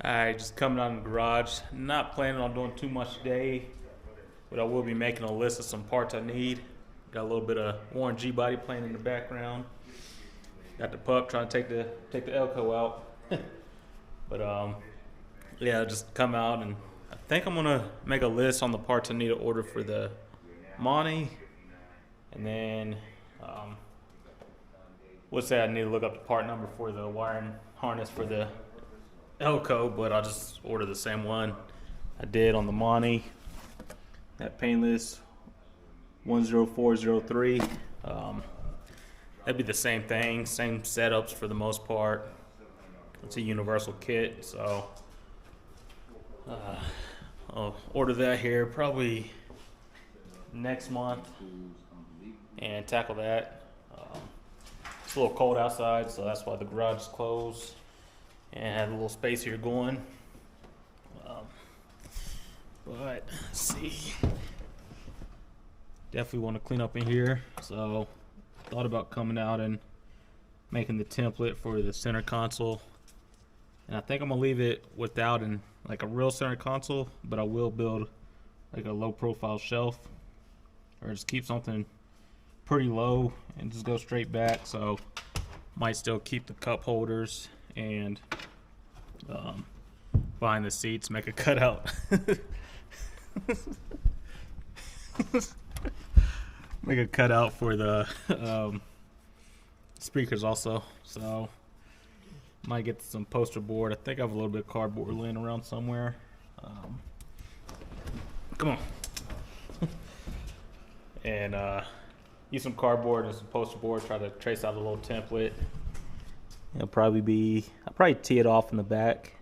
Alright, just coming out in the garage. Not planning on doing too much today, but I will be making a list of some parts I need. Got a little bit of Warren G body playing in the background. Got the pup trying to take the elco out. But yeah, just come out and I think I'm gonna make a list on the parts I need to order for the Monte, and then would say I need to look up the part number for the wiring harness for the elco, but I'll just order the same one I did on the Monte. That painless 10403. That'd be the same thing, same setups for the most part. It's a universal kit, so I'll order that here probably next month and tackle that. It's a little cold outside, so that's why the garage is closed and I have a little space here going. But let's see, definitely want to clean up in here, so thought about coming out and making the template for the center console. And I think I'm gonna leave it without like a real center console, but I will build like a low profile shelf, or just keep something pretty low and just go straight back. So might still keep the cup holders and behind the seats make a cutout. Make a cutout for the speakers also. So might get some poster board. I think I have a little bit of cardboard laying around somewhere. Come on. And use some cardboard and some poster board. Try to trace out a little template. I'll probably tee it off in the back,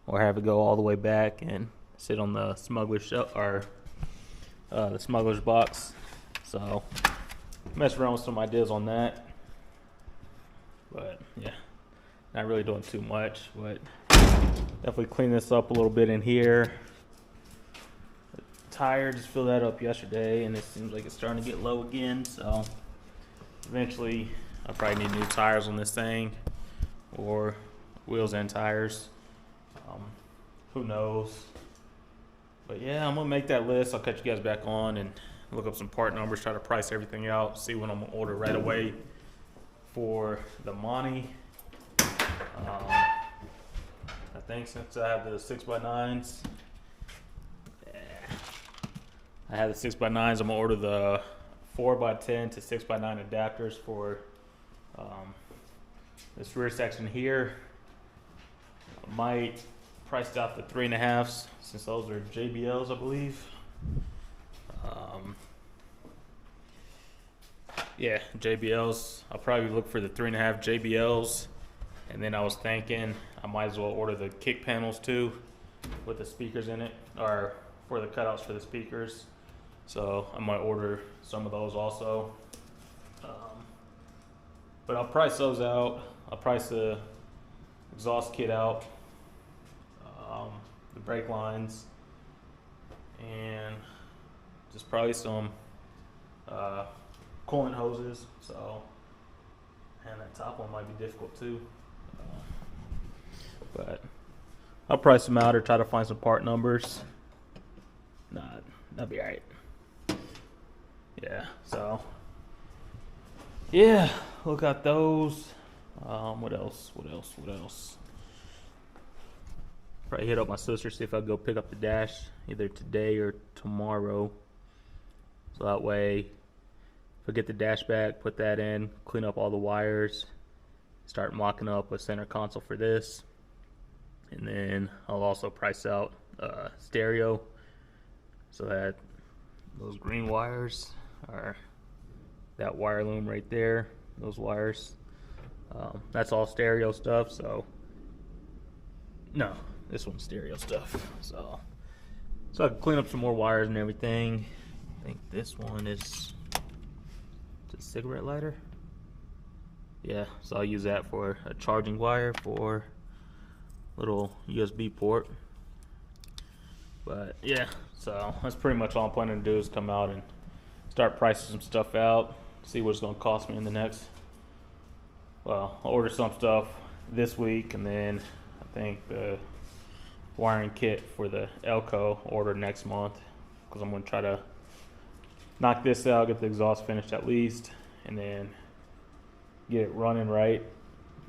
or have it go all the way back and sit on the smuggler's shelf, or the smuggler's box. So mess around with some ideas on that. But yeah, not really doing too much, but definitely clean this up a little bit in here. The tire, just filled that up yesterday and it seems like it's starting to get low again, so eventually I'll probably need new tires on this thing, or wheels and tires. Who knows? But yeah, I'm gonna make that list. I'll catch you guys back on and look up some part numbers, try to price everything out, see what I'm gonna order right away for the Monte. I think since I have the 6x9s, I have the 6x9s, I'm gonna order the 4x10 to 6x9 adapters for this rear section here. I might price out the 3.5s since those are JBLs, I believe. Yeah, JBLs. I'll probably look for the 3.5 JBLs, and then I was thinking I might as well order the kick panels too, with the speakers in it, or for the cutouts for the speakers. So I might order some of those also. But I'll price those out. I'll price the exhaust kit out, the brake lines, and just probably some coolant hoses. So, and that top one might be difficult too. But I'll price them out or try to find some part numbers. That'll be alright. Yeah, so yeah, look at those. What else? Probably hit up my sister, see if I can go pick up the dash either today or tomorrow. So that way, if I get the dash back, put that in, clean up all the wires, start mocking up a center console for this. And then I'll also price out stereo, so that those green wires are that wire loom right there, those wires. That's all stereo stuff, so no, this one's stereo stuff. So I can clean up some more wires and everything. I think this one is a cigarette lighter. Yeah, so I'll use that for a charging wire for little USB port. But yeah, so that's pretty much all I'm planning to do, is come out and start pricing some stuff out, see what it's going to cost me in the next. Well, I'll order some stuff this week, and then I think the wiring kit for the elco order next month, because I'm going to try to knock this out, get the exhaust finished at least, and then get it running right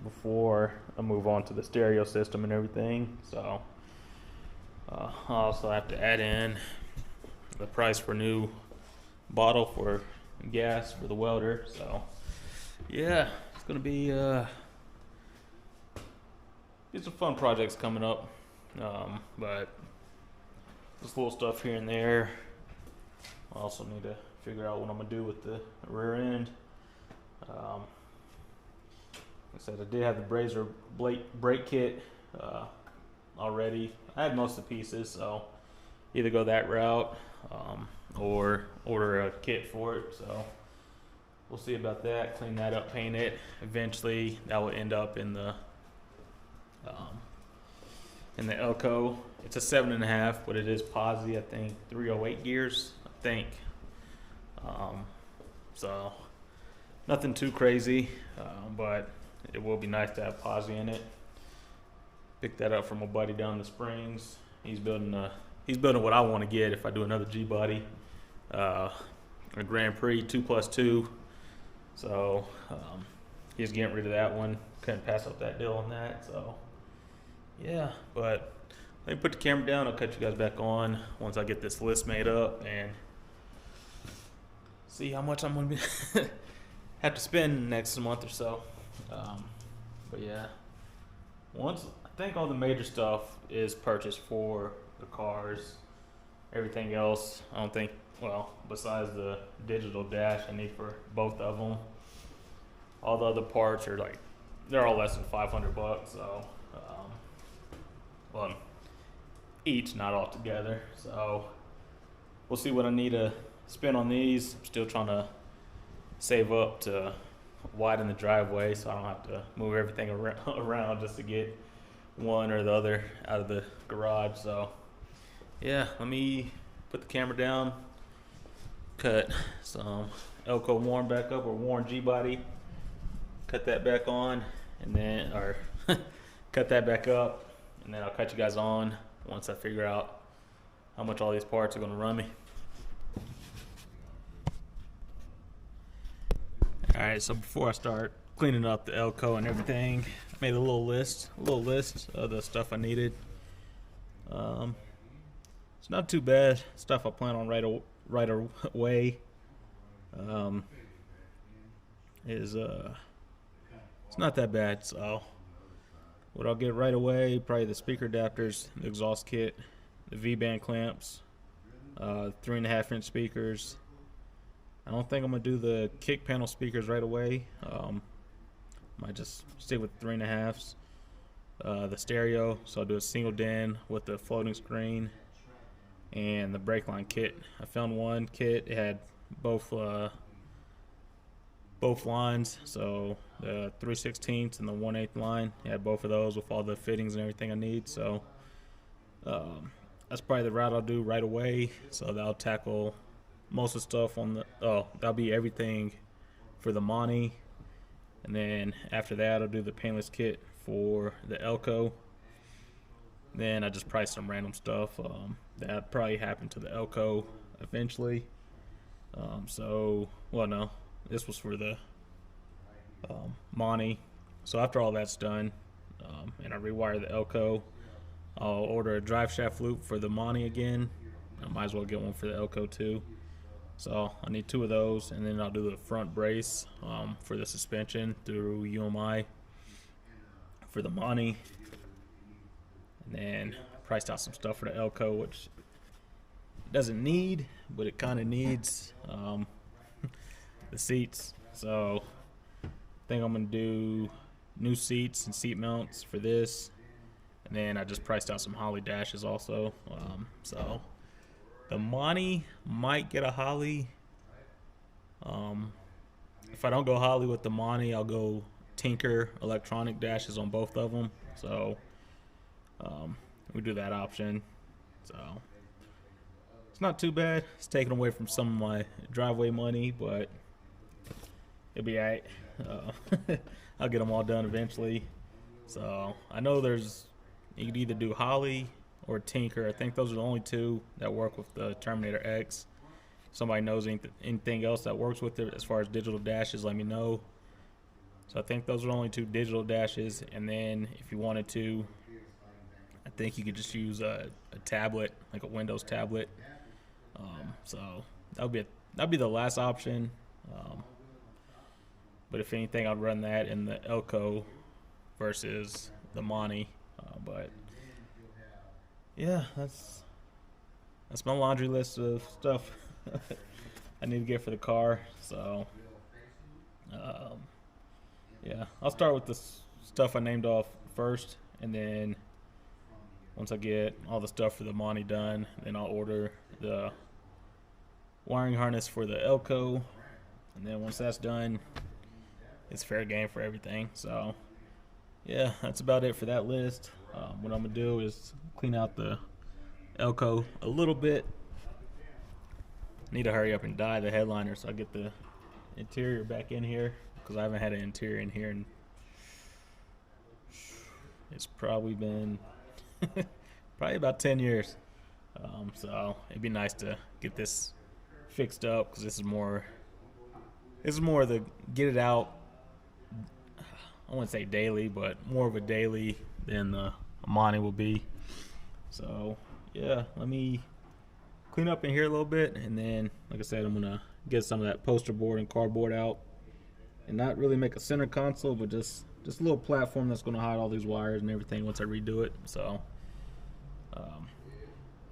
before I move on to the stereo system and everything. So I also have to add in the price for new bottle for gas for the welder. So yeah, it's gonna be some fun projects coming up, but just little stuff here and there. I also need to figure out what I'm gonna do with the rear end. Like I said, I did have the Brazier brake kit already. I had most of the pieces, so either go that route or order a kit for it. So we'll see about that. Clean that up, paint it. Eventually, that will end up in the elco. It's a 7.5, but it is posi. I think 308 gears. I think. So nothing too crazy, but it will be nice to have posi in it. Picked that up from a buddy down in the Springs. He's building what I want to get if I do another G body, a Grand Prix 2+2. So he's getting rid of that one. Couldn't pass up that deal on that. So yeah, but let me put the camera down. I'll cut you guys back on once I get this list made up and see how much I'm gonna be have to spend next month or so. But yeah, I think all the major stuff is purchased for the cars. Everything else, I don't think, well, besides the digital dash I need for both of them. All the other parts are like, they're all less than $500. So, well, each, not all together. So we'll see what I need to spend on these. I'm still trying to save up to widen the driveway so I don't have to move everything around just to get one or the other out of the garage. So yeah, let me put the camera down, cut some elco worn back up, or worn G-body, cut that back on, and then, or cut that back up, and then I'll cut you guys on once I figure out how much all these parts are going to run me. Alright, so before I start cleaning up the elco and everything, I made a little list of the stuff I needed. It's not too bad. Stuff I plan on right away. It's not that bad. So what I'll get right away, probably the speaker adapters, the exhaust kit, the V-band clamps, 3.5-inch speakers. I don't think I'm gonna do the kick panel speakers right away. Might just stick with 3.5s. The stereo, so I'll do a single DIN with the floating screen, and the brake line kit. I found one kit, it had both lines, so the 3/16 and the 1/8 line. It had both of those with all the fittings and everything I need. So that's probably the route I'll do right away. So that'll tackle most of the stuff on the, that'll be everything for the Monte. And then after that, I'll do the paintless kit for the elco. Then I just price some random stuff that probably happened to the elco eventually. So, well, no, this was for the Monte. So after all that's done, and I rewire the elco, I'll order a drive shaft loop for the Monte again. I might as well get one for the elco too. So I need 2 of those, and then I'll do the front brace for the suspension through UMI for the Monte. And then priced out some stuff for the elco, which it doesn't need, but it kind of needs the seats. So I think I'm gonna do new seats and seat mounts for this, and then I just priced out some Holley dashes also. So the Monte might get a Holley. If I don't go Holley with the Monte, I'll go Tinker electronic dashes on both of them. So we do that option. So it's not too bad. It's taken away from some of my driveway money, but it'll be alright. I'll get them all done eventually. So I know you could either do Holley or Tinker. I think those are the only two that work with the Terminator X. Somebody knows anything else that works with it as far as digital dashes, let me know. So I think those are the only two digital dashes. And then if you wanted to, I think you could just use a tablet, like a Windows tablet. So that'd be the last option. But if anything, I'd run that in the Elco versus the Monte. But yeah, that's my laundry list of stuff I need to get for the car. So yeah, I'll start with the stuff I named off first, and then once I get all the stuff for the Monte done, then I'll order the wiring harness for the Elco, and then once that's done, it's fair game for everything. So yeah, that's about it for that list. What I'm gonna do is clean out the Elco a little bit. Need to hurry up and dye the headliner so I get the interior back in here, because I haven't had an interior in here, and it's probably been probably about 10 years. So it'd be nice to get this fixed up, because this is more of the get it out, I wouldn't say daily, but more of a daily than the Monte will be. So yeah, let me clean up in here a little bit, and then like I said, I'm gonna get some of that poster board and cardboard out, and not really make a center console, but just a little platform that's gonna hide all these wires and everything once I redo it. So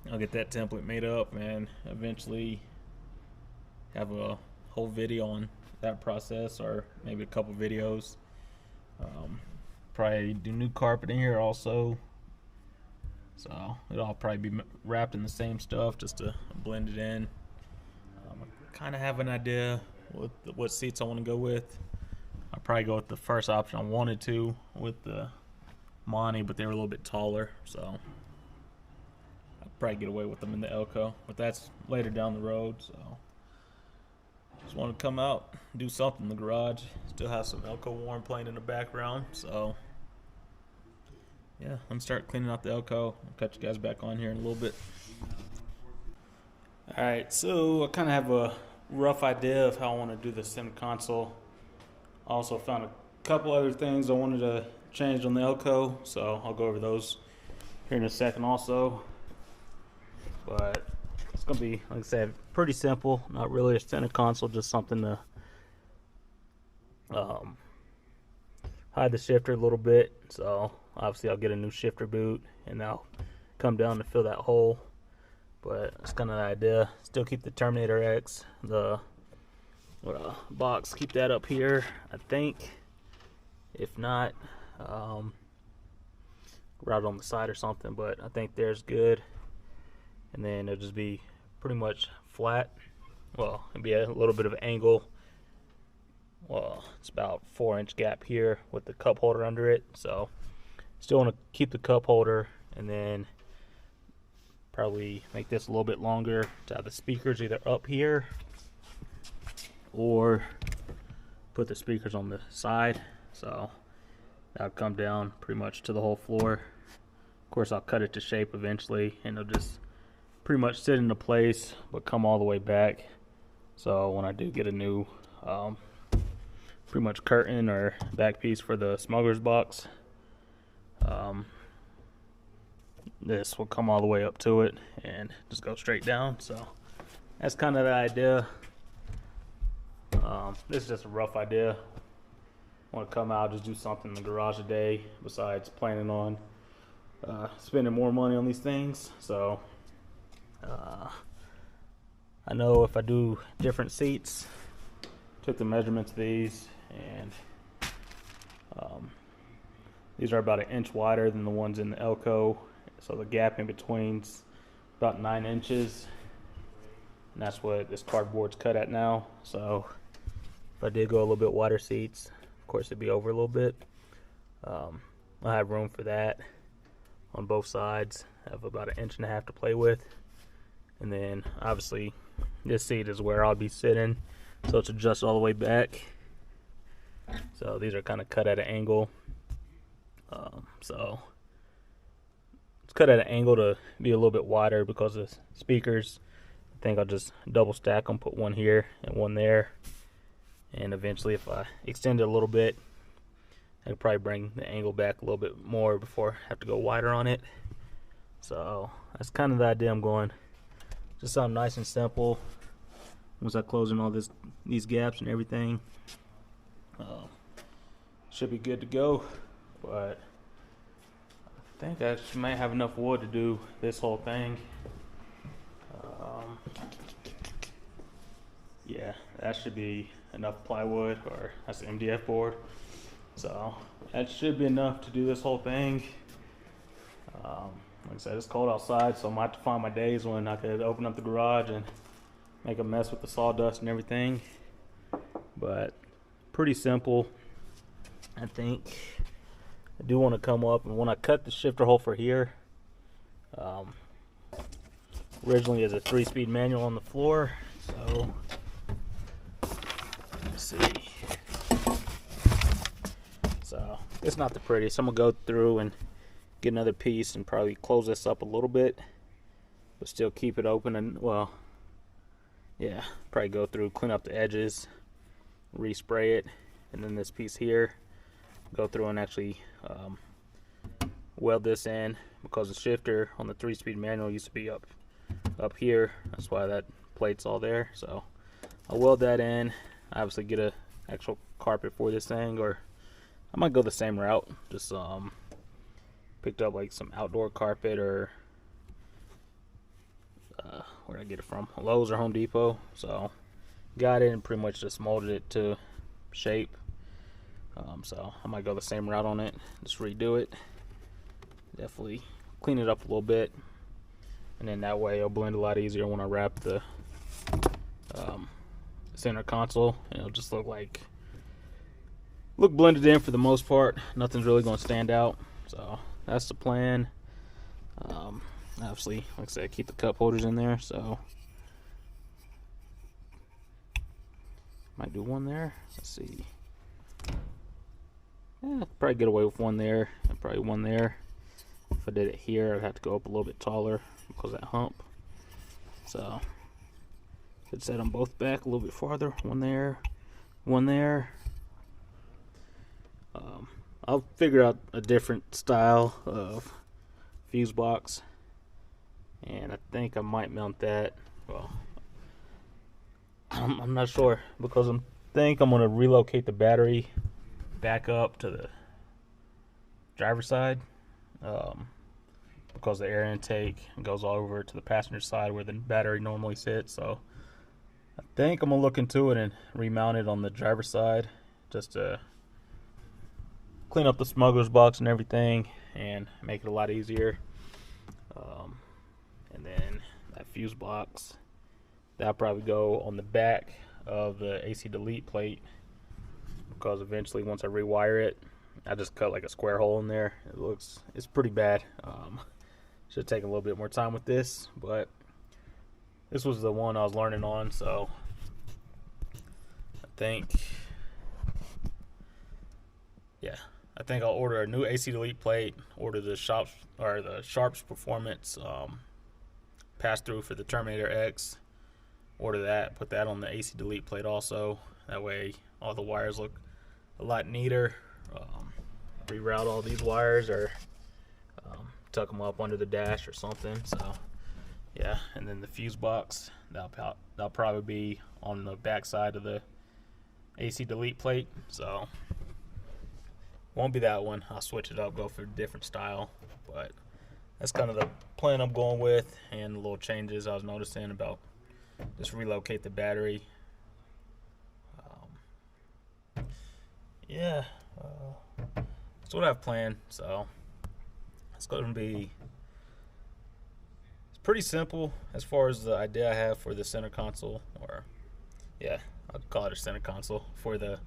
I'll get that template made up and eventually have a whole video on that process, or maybe a couple videos. Probably do new carpet in here also, so it'll all probably be wrapped in the same stuff just to blend it in. I kind of have an idea what seats I want to go with. I'll probably go with the first option I wanted to with the Monte, but they were a little bit taller, so I'll probably get away with them in the Elco, but that's later down the road. So just want to come out, do something in the garage. Still have some Elco Warm playing in the background. So yeah, let me start cleaning out the Elco. I'll catch you guys back on here in a little bit. Alright, so I kind of have a rough idea of how I want to do the center console. I also found a couple other things I wanted to change on the Elco, so I'll go over those here in a second also. But it's going to be, like I said, pretty simple. Not really a center console, just something to hide the shifter a little bit. So obviously I'll get a new shifter boot, and I'll come down to fill that hole. But that's kind of the idea. Still keep the Terminator X, the box, keep that up here, I think. If not, route on the side or something, but I think there's good. And then it'll just be pretty much flat. Well, it'll be a little bit of an angle. Well, it's about 4-inch gap here with the cup holder under it. So still want to keep the cup holder, and then probably make this a little bit longer to have the speakers either up here or put the speakers on the side. So that'll come down pretty much to the whole floor. Of course, I'll cut it to shape eventually, and it'll just pretty much sit into place but come all the way back. So when I do get a new pretty much curtain or back piece for the smuggler's box, this will come all the way up to it and just go straight down. So that's kind of the idea. This is just a rough idea. I want to come out, just do something in the garage today besides planning on spending more money on these things. So I know if I do different seats, took the measurements of these, and these are about 1 inch wider than the ones in the Elco. So the gap in between's about 9 inches, and that's what this cardboard's cut at now. So if I did go a little bit wider seats, of course it'd be over a little bit. I have room for that on both sides. I have about 1.5 inches to play with, and then obviously this seat is where I'll be sitting, so it's adjusted all the way back. So these are kind of cut at an angle. So it's cut at an angle to be a little bit wider because of speakers. I think I'll just double stack them, put one here and one there. And eventually, if I extend it a little bit, I could probably bring the angle back a little bit more before I have to go wider on it. So that's kind of the idea I'm going. Just something nice and simple. Once I close in all these gaps and everything, should be good to go. But I think I might have enough wood to do this whole thing. Yeah, that should be enough plywood, or that's the MDF board. So that should be enough to do this whole thing. Like I said, it's cold outside, so I might have to find my days when I could open up the garage and make a mess with the sawdust and everything. But pretty simple. I think I do want to come up, and when I cut the shifter hole for here, originally is a 3-speed manual on the floor, so let's see. So it's not the prettiest. I'm gonna go through and get another piece and probably close this up a little bit, but still keep it open. And well, yeah, probably go through, clean up the edges, respray it, and then this piece here, go through and actually weld this in, because the shifter on the 3-speed manual used to be up here. That's why that plate's all there. So I'll weld that in, obviously get a actual carpet for this thing, or I might go the same route, just picked up like some outdoor carpet, or where did I get it from? Lowe's or Home Depot. So got it and pretty much just molded it to shape. So I might go the same route on it, just redo it, definitely clean it up a little bit, and then that way it'll blend a lot easier when I wrap the center console, and it'll just look blended in for the most part. Nothing's really going to stand out. So that's the plan. Obviously, like I said, keep the cup holders in there, so might do one there. Let's see. Yeah, probably get away with one there, and probably one there. If I did it here, I'd have to go up a little bit taller because of that hump. So could set them both back a little bit farther. One there, one there. I'll figure out a different style of fuse box, and I think I might mount that. Well, I'm not sure, because I think I'm going to relocate the battery back up to the driver's side, because the air intake goes all over to the passenger side where the battery normally sits. So I think I'm going to look into it and remount it on the driver's side, just to clean up the smuggler's box and everything and make it a lot easier. And then that fuse box, that'll probably go on the back of the AC delete plate, because eventually once I rewire it, I just cut like a square hole in there. It's pretty bad. Should take a little bit more time with this, but this was the one I was learning on, so I think I'll order a new AC delete plate, order the Sharps Performance pass through for the Terminator X, order that, put that on the AC delete plate also. That way all the wires look a lot neater. Reroute all these wires, or tuck them up under the dash or something. So yeah, and then the fuse box, that'll probably be on the back side of the AC delete plate. So won't be that one. I'll switch it up, go for a different style. But that's kind of the plan I'm going with, and the little changes I was noticing about just relocate the battery. That's what I've planned. So it's going to be pretty simple as far as the idea I have for the center console, or yeah, I'll call it a center console for the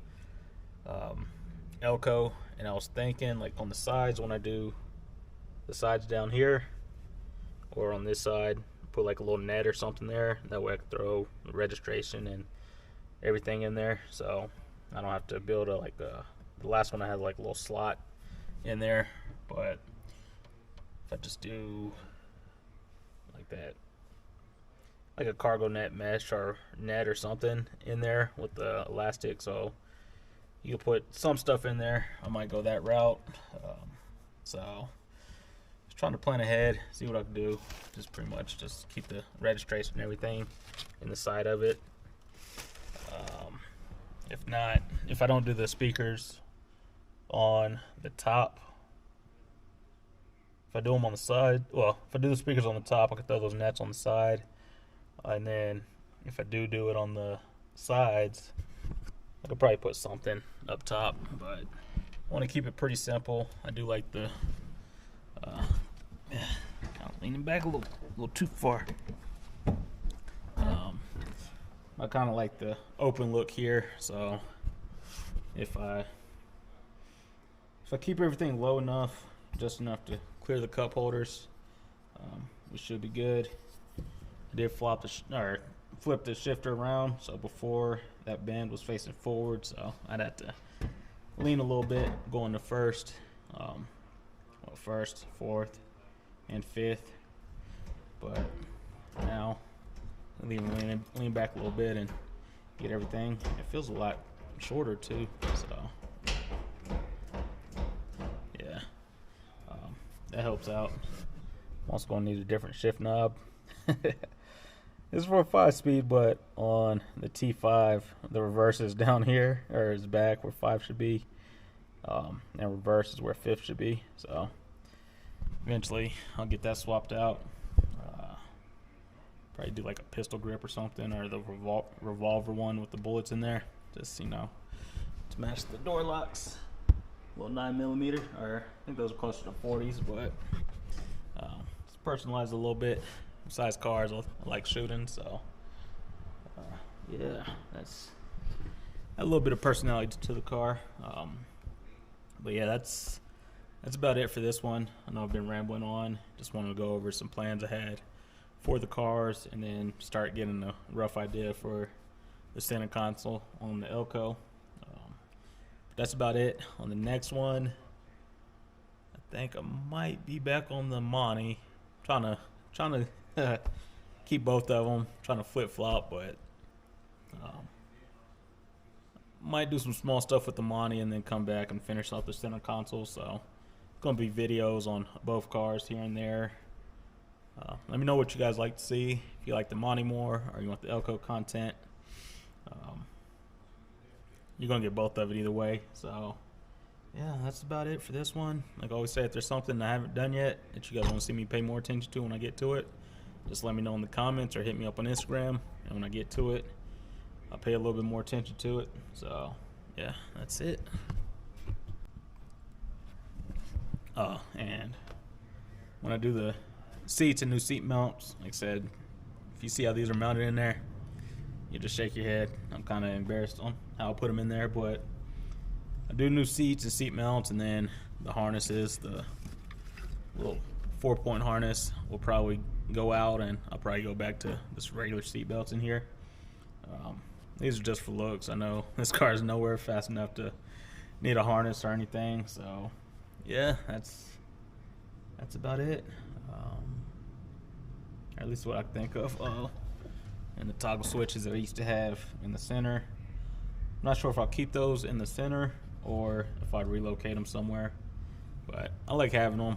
elco. And I was thinking, like, on the sides, when I do the sides down here or on this side, put like a little net or something there. That way I can throw the registration and everything in there, so I don't have to build the last one I had like a little slot in there. But if I just do like that, like a cargo net mesh or net or something in there with the elastic, so you can put some stuff in there. I might go that route. So just trying to plan ahead, see what I can do. Just pretty much just keep the registration and everything in the side of it. If not, if I don't do the speakers on the top, if I do them on the side, well, if I do the speakers on the top, I can throw those nets on the side. And then if I do it on the sides, I could probably put something up top, but I want to keep it pretty simple. I do like the kind of leaning back a little too far. I kind of like the open look here, so if I keep everything low enough, just enough to clear the cup holders, we should be good. I did flip the shifter around, so before that bend was facing forward, so I'd have to lean a little bit, go into first, first, fourth, and fifth. But now lean back a little bit and get everything. It feels a lot shorter too, so yeah, that helps out. I'm also gonna need a different shift knob. This is for a 5-speed, but on the T5, the reverse is down here, or is back where 5 should be, and reverse is where 5th should be. So eventually I'll get that swapped out. Probably do like a pistol grip or something, or the revolver one with the bullets in there, just, you know, to match the door locks. Little 9mm, or I think those are closer to 40s, but it's personalized a little bit. Besides cars, I like shooting, so yeah, that's a little bit of personality to the car. But yeah, that's about it for this one. I know I've been rambling on. Just wanted to go over some plans I had for the cars, and then start getting a rough idea for the center console on the Elco. That's about it. On the next one, I think I might be back on the Monte. Trying to keep both of them, trying to flip-flop, but might do some small stuff with the Monte and then come back and finish off the center console. So it's going to be videos on both cars here and there. Let me know what you guys like to see. If you like the Monte more or you want the Elco content, you're going to get both of it either way. So yeah, that's about it for this one. Like I always say, if there's something I haven't done yet that you guys want to see me pay more attention to when I get to it, just let me know in the comments or hit me up on Instagram, and when I get to it, I'll pay a little bit more attention to it. So yeah, that's it. And when I do the seats and new seat mounts, like I said, if you see how these are mounted in there, you just shake your head. I'm kind of embarrassed on how I put them in there, but I do new seats and seat mounts, and then the harnesses, the little 4-point harness will probably go out, and I'll probably go back to just regular seat belts in here. These are just for looks. I know this car is nowhere fast enough to need a harness or anything, so yeah, that's about it. Or at least what I can think of. And the toggle switches that I used to have in the center. I'm not sure if I'll keep those in the center or if I'd relocate them somewhere, but I like having them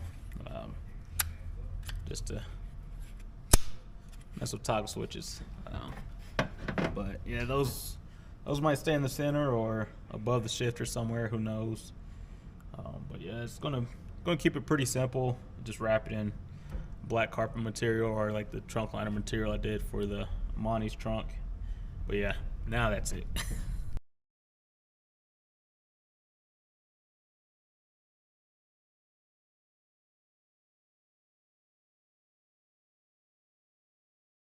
just to mess with toggle switches. But yeah, those might stay in the center or above the shifter somewhere, who knows. But yeah, it's gonna keep it pretty simple. Just wrap it in black carpet material, or like the trunk liner material I did for the Monte's trunk. But yeah, now that's it.